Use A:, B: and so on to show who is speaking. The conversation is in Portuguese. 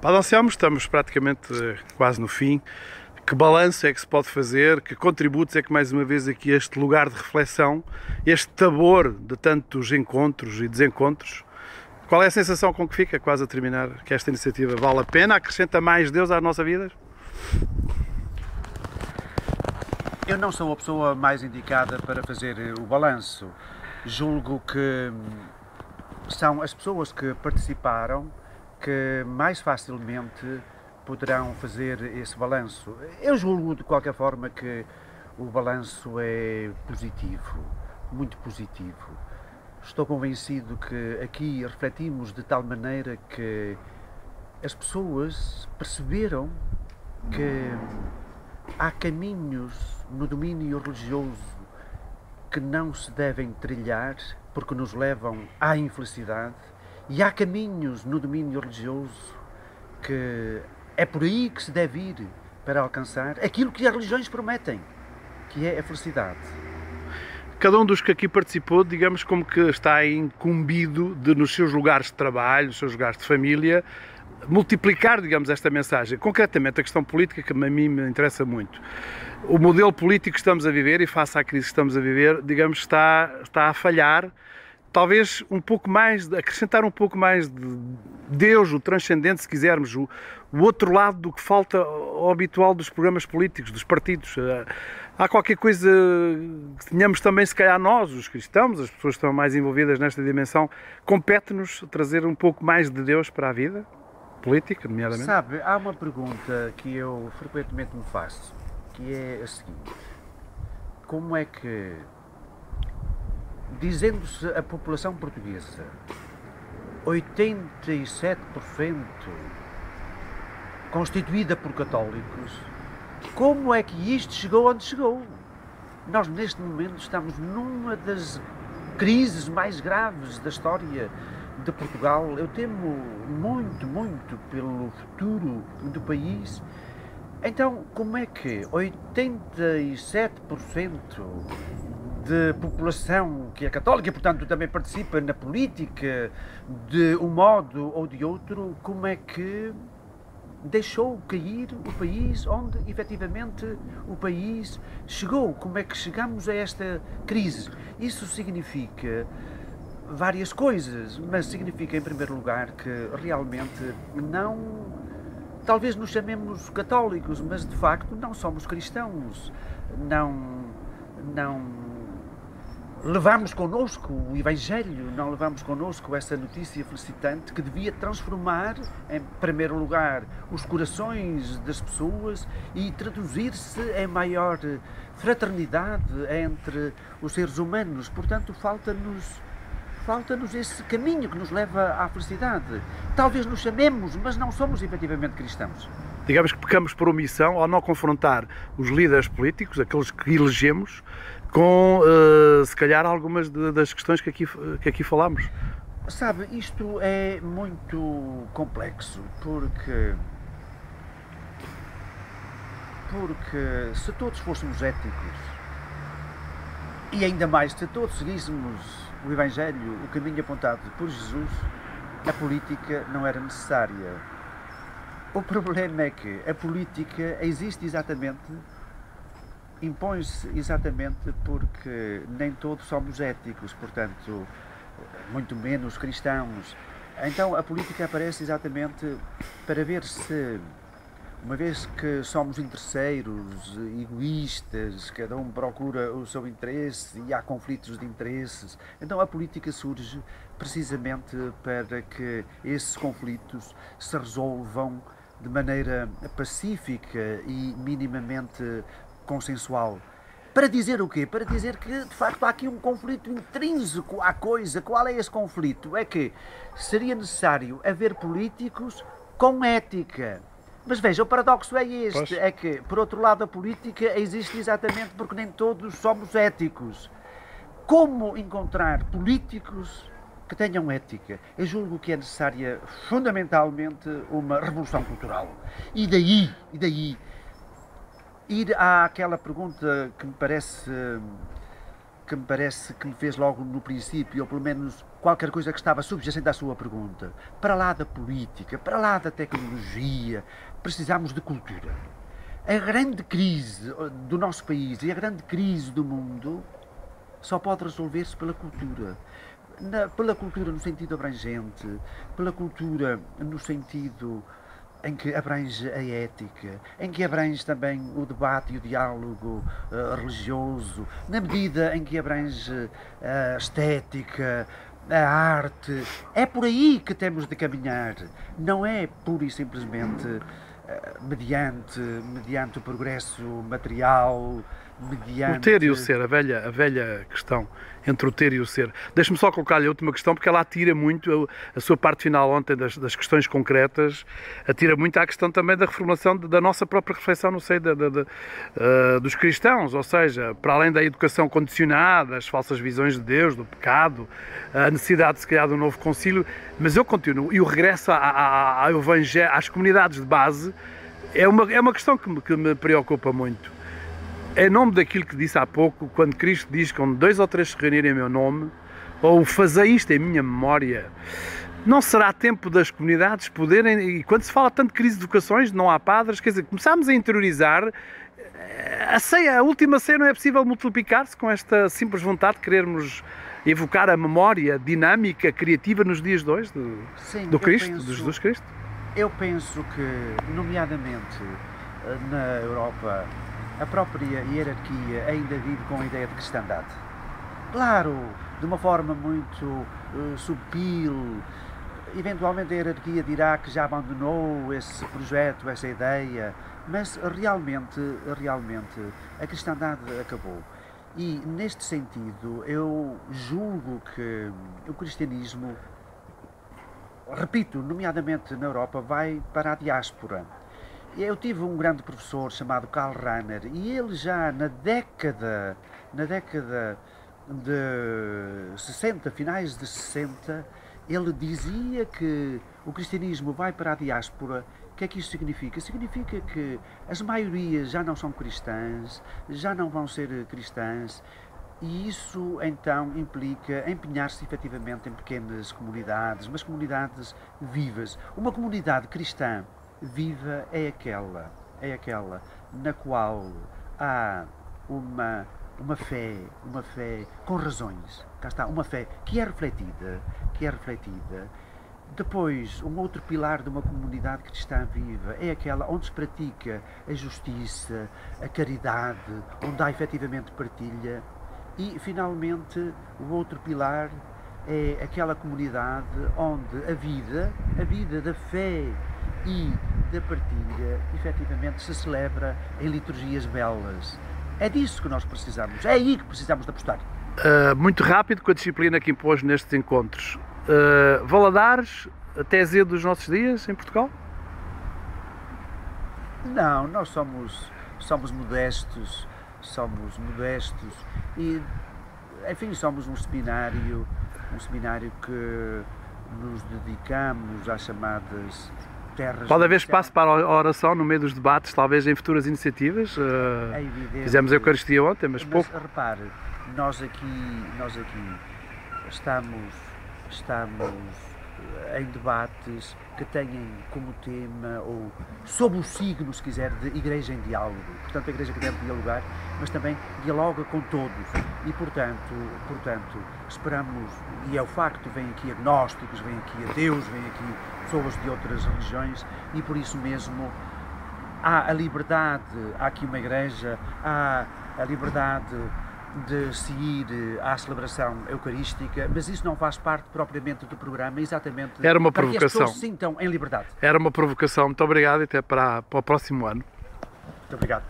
A: Padre Anselmo, estamos praticamente quase no fim. Que balanço é que se pode fazer? Que contributos é que, mais uma vez, aqui este lugar de reflexão, este tabor de tantos encontros e desencontros, qual é a sensação com que fica, quase a terminar, que esta iniciativa vale a pena? Acrescenta mais Deus à nossa vida?
B: Eu não sou a pessoa mais indicada para fazer o balanço. Julgo que são as pessoas que participaram que mais facilmente poderão fazer esse balanço. Eu julgo, de qualquer forma, que o balanço é positivo, muito positivo. Estou convencido que aqui refletimos de tal maneira que as pessoas perceberam que há caminhos no domínio religioso que não se devem trilhar porque nos levam à infelicidade, e há caminhos no domínio religioso que é por aí que se deve ir para alcançar aquilo que as religiões prometem, que é a felicidade.
A: Cada um dos que aqui participou, digamos, como que está incumbido de, nos seus lugares de trabalho, nos seus lugares de família, multiplicar, digamos, esta mensagem. Concretamente, a questão política, que a mim me interessa muito. O modelo político que estamos a viver, e face à crise que estamos a viver, digamos, está a falhar. Talvez um pouco mais, acrescentar um pouco mais de Deus, o transcendente, se quisermos, o outro lado do que falta ao habitual dos programas políticos, dos partidos. Há qualquer coisa que tenhamos também, se calhar nós, os cristãos, as pessoas que estão mais envolvidas nesta dimensão, compete-nos trazer um pouco mais de Deus para a vida política, nomeadamente?
B: Sabe, há uma pergunta que eu frequentemente me faço, que é a seguinte: como é que, dizendo-se a população portuguesa, 87% constituída por católicos, como é que isto chegou onde chegou? Nós, neste momento, estamos numa das crises mais graves da história de Portugal. Eu temo muito, muito pelo futuro do país. Então, como é que 87% de população que é católica e, portanto, também participa na política de um modo ou de outro, como é que deixou cair o país onde, efetivamente, o país chegou? Como é que chegamos a esta crise? Isso significa várias coisas, mas significa, em primeiro lugar, que realmente talvez nos chamemos católicos, mas de facto não somos cristãos. Não levamos connosco o Evangelho, não levamos connosco essa notícia felicitante que devia transformar, em primeiro lugar, os corações das pessoas e traduzir-se em maior fraternidade entre os seres humanos. Portanto, falta-nos esse caminho que nos leva à felicidade. Talvez nos chamemos, mas não somos efetivamente cristãos.
A: Digamos que pecamos por omissão ao não confrontar os líderes políticos, aqueles que elegemos, com, se calhar, algumas das questões que aqui falámos.
B: Sabe, isto é muito complexo, porque se todos fôssemos éticos, e ainda mais se todos seguíssemos o Evangelho, o caminho apontado por Jesus, a política não era necessária. O problema é que a política existe impõe-se exatamente porque nem todos somos éticos, portanto, muito menos cristãos. Então a política aparece exatamente para ver se, uma vez que somos interesseiros, egoístas, cada um procura o seu interesse e há conflitos de interesses, então a política surge precisamente para que esses conflitos se resolvam de maneira pacífica e minimamente consensual. Para dizer o quê? Para dizer que, de facto, há aqui um conflito intrínseco à coisa. Qual é esse conflito? É que seria necessário haver políticos com ética. Mas veja, o paradoxo é este,
A: Pois.
B: é que, por outro lado, a política existe exatamente porque nem todos somos éticos. Como encontrar políticos que tenham ética? Eu julgo que é necessária, fundamentalmente, uma revolução cultural. E daí, ir àquela pergunta que me parece que me fez logo no princípio, ou pelo menos qualquer coisa que estava subjacente à sua pergunta. Para lá da política, para lá da tecnologia, precisamos de cultura. A grande crise do nosso país e a grande crise do mundo só pode resolver-se pela cultura. Pela cultura no sentido abrangente, pela cultura no sentido em que abrange a ética, em que abrange também o debate e o diálogo religioso, na medida em que abrange a estética, a arte. É por aí que temos de caminhar, não é pura e simplesmente mediante o progresso material, mediante...
A: O ter e o ser, a velha questão entre o ter e o ser. Deixe-me só colocar-lhe a última questão, porque ela atira muito, a sua parte final ontem das questões concretas, atira muito à questão também da reformulação da nossa própria reflexão no seio dos cristãos, ou seja, para além da educação condicionada, as falsas visões de Deus, do pecado, a necessidade de se criar de um novo concílio, mas eu continuo, e o regresso ao Evangelho, às comunidades de base, é uma questão que me preocupa muito. Em nome daquilo que disse há pouco, quando Cristo diz que onde 2 ou 3 se reunirem em meu nome, ou fazei isto em minha memória, não será tempo das comunidades poderem, e quando se fala tanto de crise de vocações, não há padres, quer dizer, começámos a interiorizar, a última ceia não é possível multiplicar-se com esta simples vontade de querermos evocar a memória dinâmica, criativa nos dias de hoje do Cristo, de Jesus Cristo?
B: Eu penso que, nomeadamente na Europa, a própria hierarquia ainda vive com a ideia de cristandade. Claro, de uma forma muito subtil, eventualmente a hierarquia dirá que já abandonou esse projeto, essa ideia, mas realmente a cristandade acabou. E neste sentido, eu julgo que o cristianismo, repito, nomeadamente na Europa, vai para a diáspora. Eu tive um grande professor chamado Karl Rahner e ele já na década de 60, finais de 60, ele dizia que o cristianismo vai para a diáspora. O que é que isso significa? Significa que as maiorias já não são cristãs, já não vão ser cristãs, e isso então implica empenhar-se efetivamente em pequenas comunidades, mas comunidades vivas. Uma comunidade cristã viva é aquela na qual há uma fé com razões, cá está, uma fé que é refletida. Depois, um outro pilar de uma comunidade cristã viva é aquela onde se pratica a justiça, a caridade, onde há efetivamente partilha. E, finalmente, o outro pilar é aquela comunidade onde a vida da fé e da partilha, efetivamente, se celebra em liturgias belas. É disso que nós precisamos, é aí que precisamos de apostar.
A: Muito rápido, com a disciplina que impôs nestes encontros. Valadares, até Z dos nossos dias, em Portugal?
B: Não, nós somos modestos e, enfim, somos um seminário que nos dedicamos às chamadas terras...
A: Pode haver espaço para a oração no meio dos debates, talvez em futuras iniciativas?
B: É evidente.
A: Fizemos a Eucaristia ontem, mas pouco.
B: Repare, nós aqui estamos em debates que têm como tema, ou sob o signo, se quiser, de Igreja em Diálogo. Portanto, a Igreja que deve dialogar, mas também dialoga com todos. E, portanto, esperamos, e é o facto, vêm aqui agnósticos, vêm aqui ateus, vêm aqui pessoas de outras religiões, e por isso mesmo há a liberdade, há aqui uma Igreja, há a liberdade de se ir à celebração eucarística, mas isso não faz parte propriamente do programa, exatamente
A: Era uma
B: para que as
A: provocação.
B: pessoas se sintam em liberdade.
A: Era uma provocação. Muito obrigado e até para o próximo ano.
B: Muito obrigado.